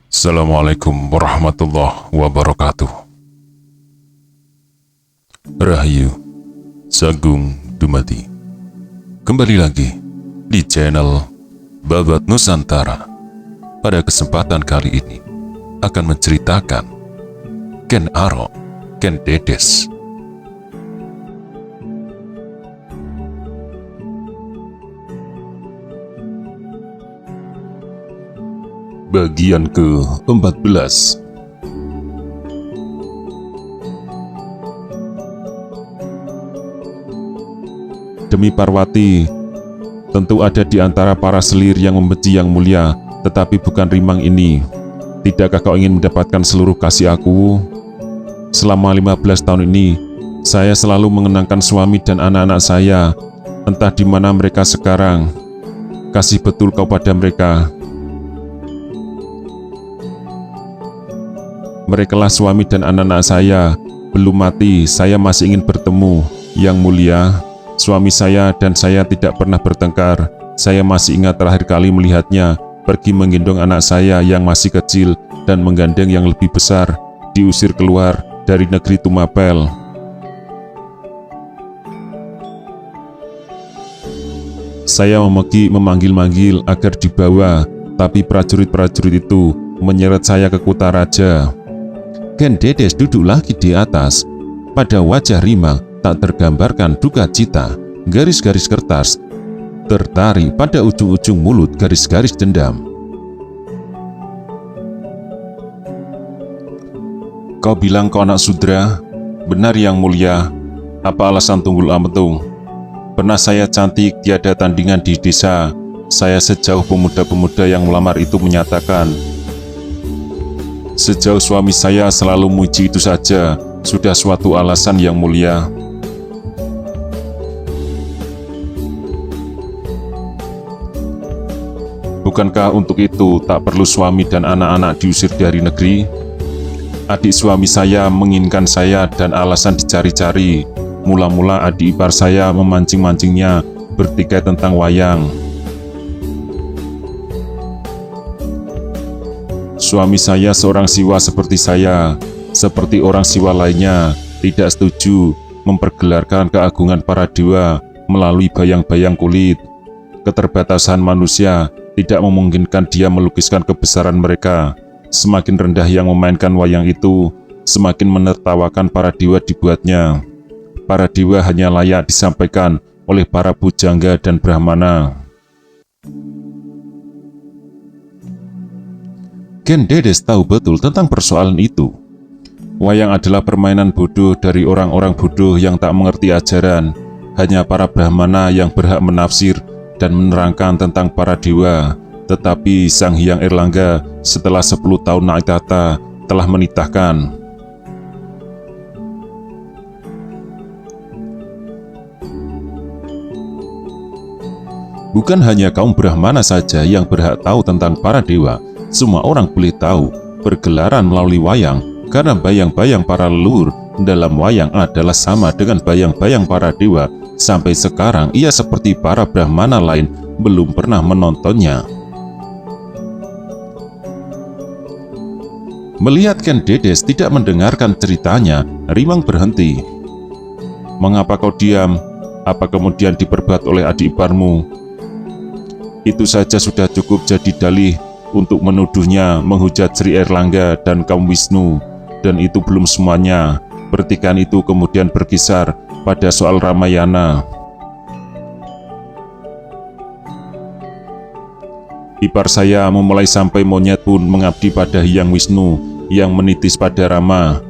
Assalamualaikum warahmatullahi wabarakatuh. Rahayu, Sagung Dumadi. Kembali lagi di channel Babat Nusantara. Pada kesempatan kali ini akan menceritakan Ken Arok, Ken Dedes. Bagian ke-14. Demi Parwati, tentu ada di antara para selir yang membenci yang mulia, tetapi bukan Rimang ini. Tidakkah kau ingin mendapatkan seluruh kasih aku? Selama 15 tahun ini, saya selalu mengenangkan suami dan anak-anak saya. Entah di mana mereka sekarang. Kasih betul kau pada mereka. Merekalah suami dan anak-anak saya. Belum mati, saya masih ingin bertemu. Yang mulia, suami saya dan saya tidak pernah bertengkar. Saya masih ingat terakhir kali melihatnya pergi menggendong anak saya yang masih kecil dan menggandeng yang lebih besar, diusir keluar dari negeri Tumapel. Saya memanggil-manggil agar dibawa, tapi prajurit-prajurit itu menyeret saya ke Kutaraja. Ken Dedes duduk lagi di atas. Pada wajah Rimang tak tergambarkan duka cita. Garis-garis kertas tertari pada ujung-ujung mulut garis-garis dendam. Kau bilang kau anak sudra? Benar yang mulia. Apa alasan Tunggul Ametung? Pernah saya cantik tiada tandingan di desa. Saya sejauh pemuda-pemuda yang melamar itu menyatakan. Sejauh suami saya selalu muji itu saja, sudah suatu alasan yang mulia. Bukankah untuk itu tak perlu suami dan anak-anak diusir dari negeri? Adik suami saya menginginkan saya dan alasan dicari-cari. Mula-mula adik ipar saya memancing-mancingnya bertikai tentang wayang. Suami saya seorang siwa seperti saya, seperti orang siwa lainnya, tidak setuju mempergelarkan keagungan para dewa melalui bayang-bayang kulit. Keterbatasan manusia tidak memungkinkan dia melukiskan kebesaran mereka. Semakin rendah yang memainkan wayang itu, semakin menertawakan para dewa dibuatnya. Para dewa hanya layak disampaikan oleh para pujangga dan brahmana. Ken Dedes tahu betul tentang persoalan itu. Wayang adalah permainan bodoh dari orang-orang bodoh yang tak mengerti ajaran. Hanya para brahmana yang berhak menafsir dan menerangkan tentang para dewa. Tetapi Sang Hyang Airlangga setelah 10 tahun naik tahta telah menitahkan. Bukan hanya kaum brahmana saja yang berhak tahu tentang para dewa. Semua orang boleh tahu pergelaran melalui wayang, karena bayang-bayang para leluhur dalam wayang adalah sama dengan bayang-bayang para dewa. Sampai sekarang ia seperti para brahmana lain belum pernah menontonnya. Melihat Ken Dedes tidak mendengarkan ceritanya, Rimang berhenti. Mengapa kau diam? Apa kemudian diperbuat oleh adik iparmu? Itu saja sudah cukup jadi dalih untuk menuduhnya menghujat Sri Airlangga dan kaum Wisnu. Dan itu belum semuanya. Pertikaian itu kemudian berkisar pada soal Ramayana. Ipar saya memulai sampai monyet pun mengabdi pada Hyang Wisnu yang menitis pada Rama.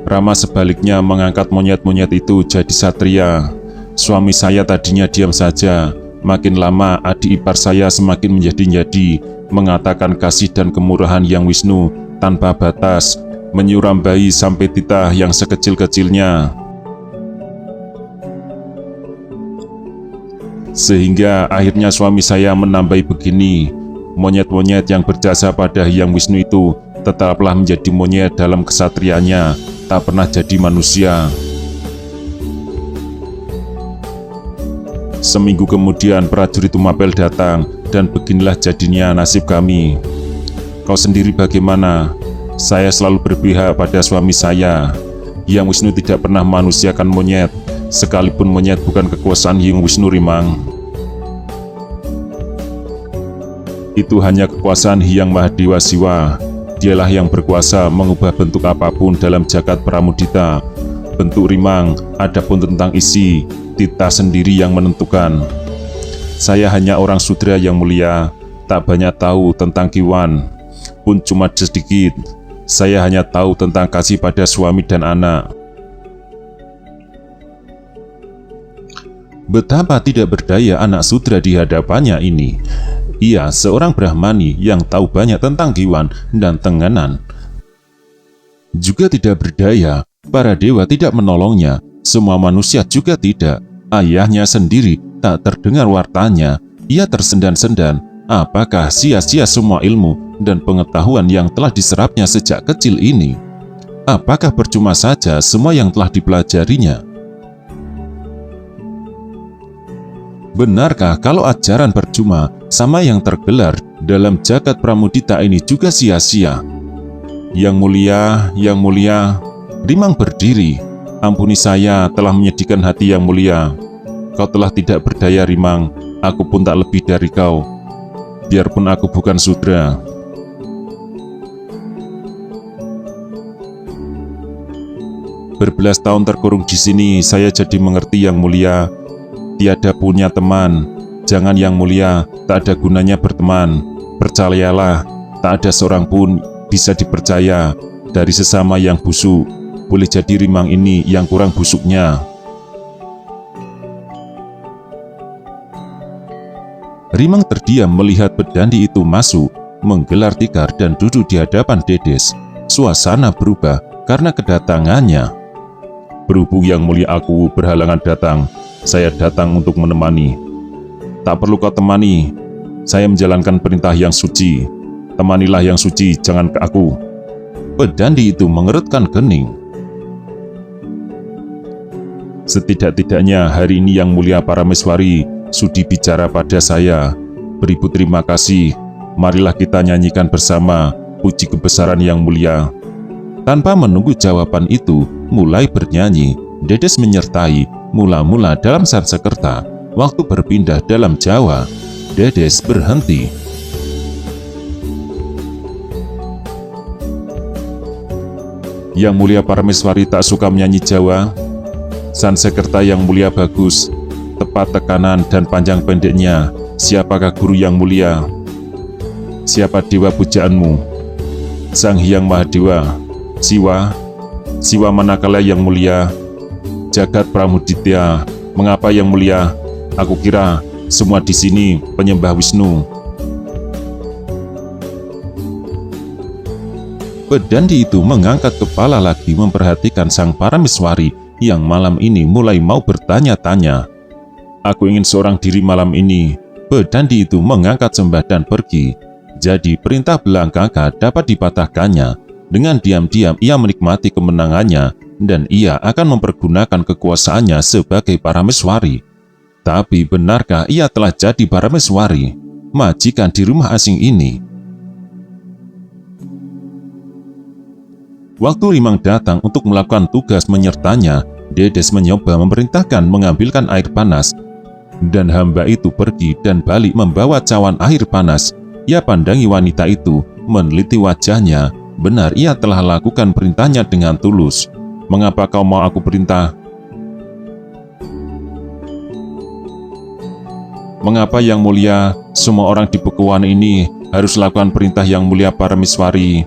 Rama sebaliknya mengangkat monyet-monyet itu jadi satria. Suami saya tadinya diam saja. Makin lama adik ipar saya semakin menjadi-jadi, mengatakan kasih dan kemurahan Hyang Wisnu tanpa batas, menyuram bayi sampai titah yang sekecil-kecilnya. Sehingga akhirnya suami saya menambahi begini, monyet-monyet yang berjasa pada Hyang Wisnu itu tetaplah menjadi monyet dalam kesatrianya, tak pernah jadi manusia. Seminggu kemudian prajurit Tumapel datang, dan beginilah jadinya nasib kami. Kau sendiri bagaimana? Saya selalu berpihak pada suami saya. Hyang Wisnu tidak pernah manusiakan monyet, sekalipun monyet bukan kekuasaan Hyang Wisnu, Rimang. Itu hanya kekuasaan Hyang Mahadewa Siwa. Dialah yang berkuasa mengubah bentuk apapun dalam jagat Pramudita. Bentuk, Rimang, adapun tentang isi, Tita sendiri yang menentukan. Saya hanya orang sudra yang mulia, tak banyak tahu tentang Kiwan, pun cuma sedikit. Saya hanya tahu tentang kasih pada suami dan anak. Betapa tidak berdaya anak sudra di hadapannya ini. Ia seorang Brahmani yang tahu banyak tentang Kiwan dan Tenganan. Juga tidak berdaya, para dewa tidak menolongnya, semua manusia juga tidak. Ayahnya sendiri tak terdengar wartanya. Ia tersendan-sendan. Apakah sia-sia semua ilmu dan pengetahuan yang telah diserapnya sejak kecil ini? Apakah percuma saja semua yang telah dipelajarinya? Benarkah kalau ajaran percuma sama yang tergelar dalam jagat Pramudita ini juga sia-sia? Yang mulia, Rimang berdiri. Ampuni, saya telah menyedihkan hati yang mulia. Kau telah tidak berdaya, Rimang. Aku pun tak lebih dari kau. Biarpun aku bukan sudra. Berbelas tahun terkurung di sini, saya jadi mengerti yang mulia. Tiada punya teman. Jangan yang mulia, tak ada gunanya berteman. Percayalah, tak ada seorang pun bisa dipercaya dari sesama yang busuk. Boleh jadi Rimang ini yang kurang busuknya. Rimang terdiam melihat pedandi itu masuk, menggelar tikar dan duduk di hadapan Dedes. Suasana berubah karena kedatangannya. Berhubung yang mulia aku berhalangan datang, saya datang untuk menemani. Tak perlu kau temani, saya menjalankan perintah yang suci. Temanilah yang suci, jangan ke aku. Pedandi itu mengerutkan kening. Setidak-tidaknya hari ini yang mulia Parameswari sudi bicara pada saya. Beribu terima kasih. Marilah kita nyanyikan bersama puji kebesaran yang mulia. Tanpa menunggu jawaban itu, mulai bernyanyi. Dedes menyertai, mula-mula dalam Sanskerta. Waktu berpindah dalam Jawa, Dedes berhenti. Yang mulia Parameswari tak suka menyanyi Jawa. Sanskerta yang mulia bagus, tepat tekanan dan panjang pendeknya. Siapakah guru yang mulia? Siapa dewa pujaanmu? Sang Hyang Mahadewa Siwa. Siwa manakala yang mulia? Jagat Pramudita. Mengapa yang mulia? Aku kira semua di sini penyembah Wisnu. Pedandi itu mengangkat kepala lagi memperhatikan sang Parameswari yang malam ini mulai mau bertanya-tanya. Aku ingin seorang diri malam ini. Pedandi itu mengangkat sembah dan pergi. Jadi perintah Belangkaka dapat dipatahkannya. Dengan diam-diam ia menikmati kemenangannya dan ia akan mempergunakan kekuasaannya sebagai Parameswari. Tapi benarkah ia telah jadi Parameswari, majikan di rumah asing ini? Waktu Rimang datang untuk melakukan tugas menyertanya, Dedes mencoba memerintahkan mengambilkan air panas. Dan hamba itu pergi dan balik membawa cawan air panas. Ia pandangi wanita itu, meneliti wajahnya. Benar, ia telah lakukan perintahnya dengan tulus. Mengapa kau mau aku perintah? Mengapa yang mulia, semua orang di Bekuan ini harus lakukan perintah yang mulia Parameswari?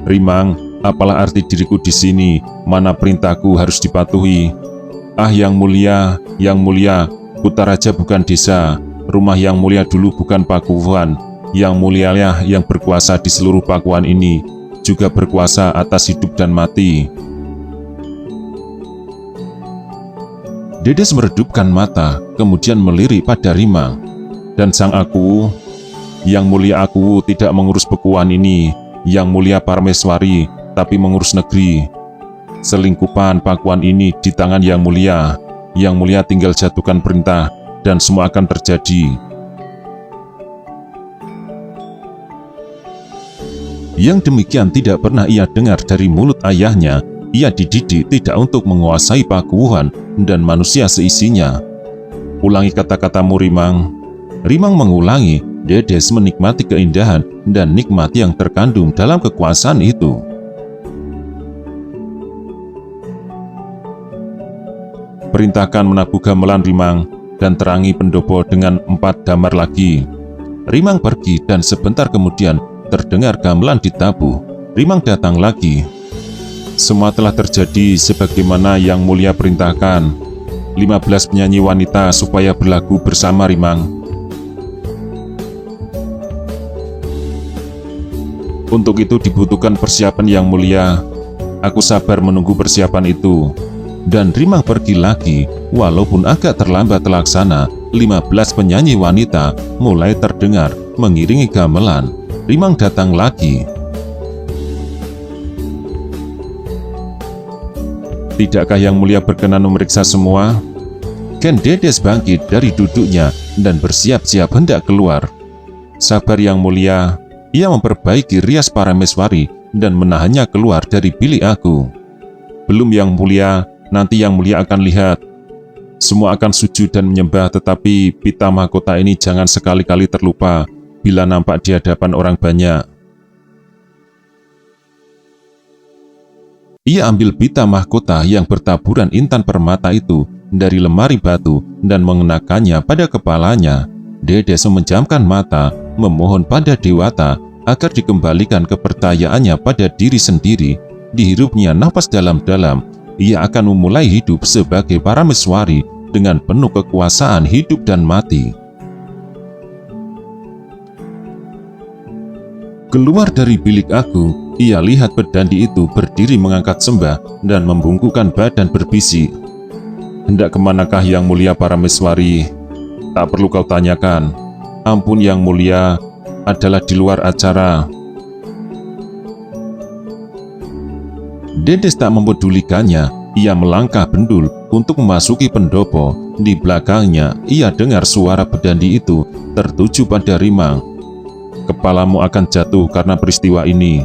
Rimang, apalah arti diriku di sini? Mana perintahku harus dipatuhi? Ah yang mulia, Kutaraja bukan desa. Rumah yang mulia dulu bukan pakuan. Yang mulialah yang berkuasa di seluruh pakuan ini, juga berkuasa atas hidup dan mati. Dedes meredupkan mata, kemudian melirik pada Rimang. Dan sang aku, yang mulia aku tidak mengurus Bekuan ini. Yang mulia Parameswari, tapi mengurus negeri. Selingkupan pakuan ini di tangan yang mulia. Yang mulia tinggal jatuhkan perintah dan semua akan terjadi. Yang demikian tidak pernah ia dengar dari mulut ayahnya. Ia dididik tidak untuk menguasai pakuwuhan dan manusia seisinya. Ulangi kata-katamu, Rimang. Rimang mengulangi. Dedes menikmati keindahan dan nikmat yang terkandung dalam kekuasaan itu. Perintahkan menabuh gamelan, Rimang, dan terangi pendopo dengan 4 damar lagi. Rimang pergi dan sebentar kemudian terdengar gamelan ditabuh. Rimang datang lagi. Semua telah terjadi sebagaimana yang mulia perintahkan. 15 penyanyi wanita supaya berlagu bersama, Rimang. Untuk itu dibutuhkan persiapan yang mulia. Aku sabar menunggu persiapan itu. Dan Rimang pergi lagi. Walaupun agak terlambat terlaksana, 15 penyanyi wanita mulai terdengar mengiringi gamelan. Rimang datang lagi. Tidakkah yang mulia berkenan memeriksa semua? Ken Dedes bangkit dari duduknya dan bersiap-siap hendak keluar. Sabar yang mulia. Ia memperbaiki rias parameswari dan menahannya keluar dari bilik aku. Belum yang mulia, nanti yang mulia akan lihat. Semua akan sujud dan menyembah, tetapi pita mahkota ini jangan sekali-kali terlupa bila nampak di hadapan orang banyak. Ia ambil pita mahkota yang bertaburan intan permata itu dari lemari batu dan mengenakannya pada kepalanya. Dedes memejamkan mata, memohon pada Dewata agar dikembalikan kepercayaannya pada diri sendiri. Dihirupnya napas dalam-dalam, ia akan memulai hidup sebagai parameswari dengan penuh kekuasaan hidup dan mati. Keluar dari bilik aku, ia lihat pedandi itu berdiri mengangkat sembah dan membungkukkan badan berbisik. Hendak kemanakah yang mulia parameswari? Tak perlu kau tanyakan. Ampun yang mulia, adalah di luar acara. Dedes tak mempedulikannya. Ia melangkah bendul untuk memasuki pendopo. Di belakangnya, ia dengar suara pedandi itu tertuju pada Rimang. Kepalamu akan jatuh karena peristiwa ini.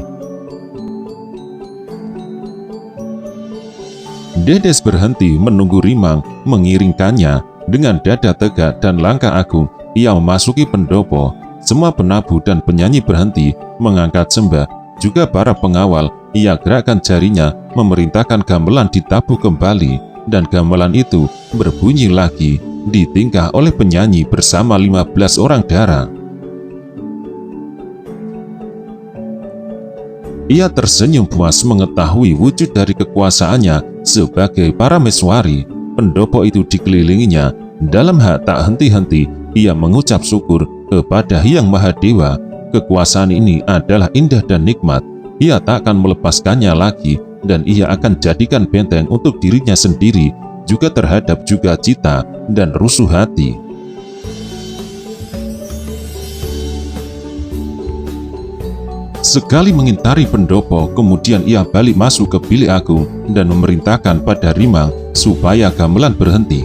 Dedes berhenti menunggu Rimang mengiringkannya. Dengan dada tegak dan langkah agung, ia memasuki pendopo. Semua penabuh dan penyanyi berhenti mengangkat sembah. Juga para pengawal, ia gerakkan jarinya memerintahkan gamelan ditabuh kembali. Dan gamelan itu berbunyi lagi, ditingkah oleh penyanyi bersama 15 orang dara. Ia tersenyum puas mengetahui wujud dari kekuasaannya sebagai parameswari. Pendopo itu dikelilinginya. Dalam hak tak henti-henti, ia mengucap syukur kepada Hyang Mahadewa. Kekuasaan ini adalah indah dan nikmat. Ia tak akan melepaskannya lagi, dan ia akan jadikan benteng untuk dirinya sendiri, juga terhadap juga cita dan rusuh hati. Sekali mengintari pendopo, kemudian ia balik masuk ke bilik agung dan memerintahkan pada Rimang supaya gamelan berhenti.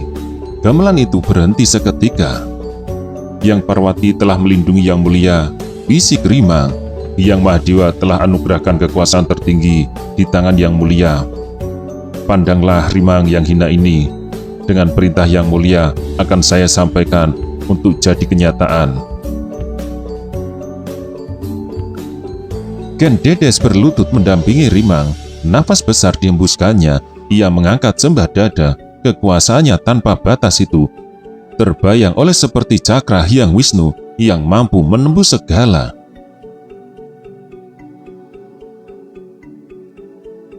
Gamelan itu berhenti seketika. Yang Parwati telah melindungi yang mulia, bisik Rimang. Hyang Mahadewa telah anugerahkan kekuasaan tertinggi di tangan yang mulia. Pandanglah Rimang yang hina ini. Dengan perintah yang mulia akan saya sampaikan untuk jadi kenyataan. Ken Dedes berlutut mendampingi Rimang. Nafas besar dihembuskannya. Ia mengangkat sembah dada. Kekuasaannya tanpa batas itu terbayang oleh seperti cakra Hyang Wisnu yang mampu menembus segala.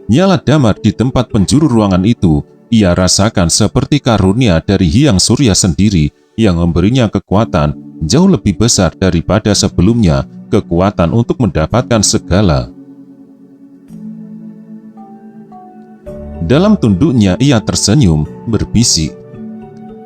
Nyala damar di tempat penjuru ruangan itu. Ia rasakan seperti karunia dari Hyang Surya sendiri yang memberinya kekuatan jauh lebih besar daripada sebelumnya. Kekuatan untuk mendapatkan segala. Dalam tunduknya ia tersenyum, berbisik,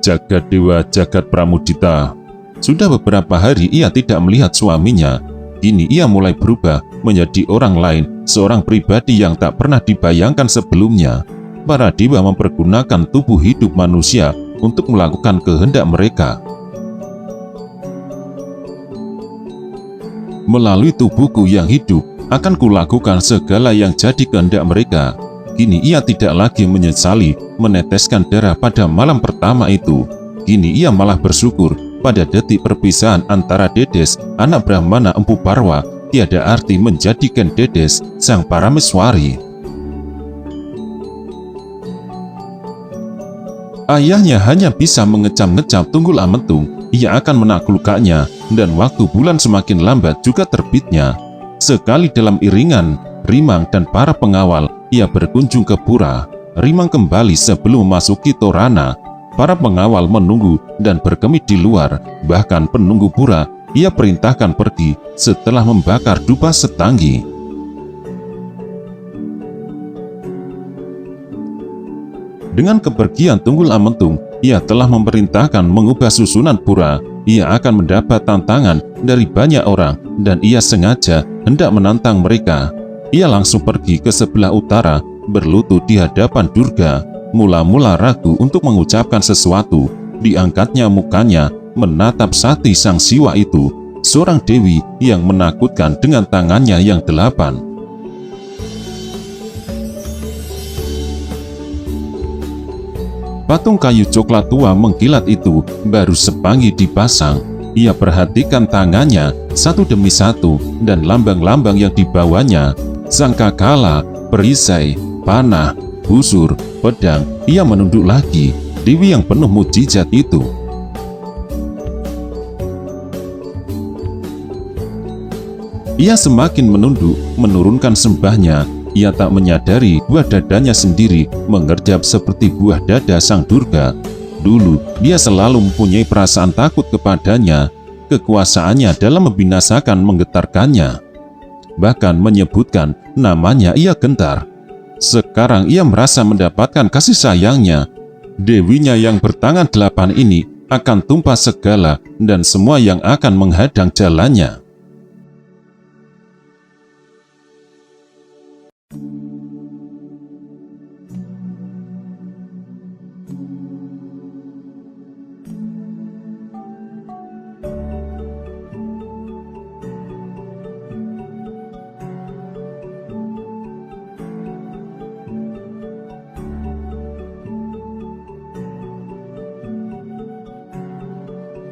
"Jagat Dewa, Jagat Pramudita." Sudah beberapa hari ia tidak melihat suaminya. Kini ia mulai berubah menjadi orang lain, seorang pribadi yang tak pernah dibayangkan sebelumnya. Para dewa mempergunakan tubuh hidup manusia untuk melakukan kehendak mereka. Melalui tubuhku yang hidup, akan kulakukan segala yang jadi kehendak mereka. Kini ia tidak lagi menyesali meneteskan darah pada malam pertama itu. Kini ia malah bersyukur pada detik perpisahan antara Dedes, anak Brahmana Empu Parwa, tiada arti menjadikan Dedes sang Parameswari. Ayahnya hanya bisa mengecam-ngecam Tunggul Ametung. Ia akan menaklukkannya, dan waktu bulan semakin lambat juga terbitnya. Sekali dalam iringan, Rimang dan para pengawal, ia berkunjung ke pura. Rimang kembali sebelum memasuki Torana. Para pengawal menunggu dan berkemih di luar. Bahkan penunggu pura, ia perintahkan pergi setelah membakar dupa setanggi. Dengan kepergian Tunggul Ametung, ia telah memerintahkan mengubah susunan pura. Ia akan mendapat tantangan dari banyak orang dan ia sengaja hendak menantang mereka. Ia langsung pergi ke sebelah utara, berlutut di hadapan Durga. Mula-mula ragu untuk mengucapkan sesuatu. Diangkatnya mukanya menatap Sati sang Siwa itu, seorang dewi yang menakutkan dengan tangannya yang 8. Patung kayu coklat tua mengkilat itu baru sepanggi dipasang. Ia perhatikan tangannya satu demi satu dan lambang-lambang yang dibawanya. Sangkakala, perisai, panah, busur, pedang. Ia menunduk lagi. Dewi yang penuh mukjizat itu. Ia semakin menunduk, menurunkan sembahnya. Ia tak menyadari buah dadanya sendiri mengerjap seperti buah dada sang Durga. Dulu, dia selalu mempunyai perasaan takut kepadanya. Kekuasaannya dalam membinasakan menggetarkannya. Bahkan menyebutkan namanya ia gentar. Sekarang ia merasa mendapatkan kasih sayangnya. Dewinya yang bertangan 8 ini akan tumpah segala dan semua yang akan menghadang jalannya.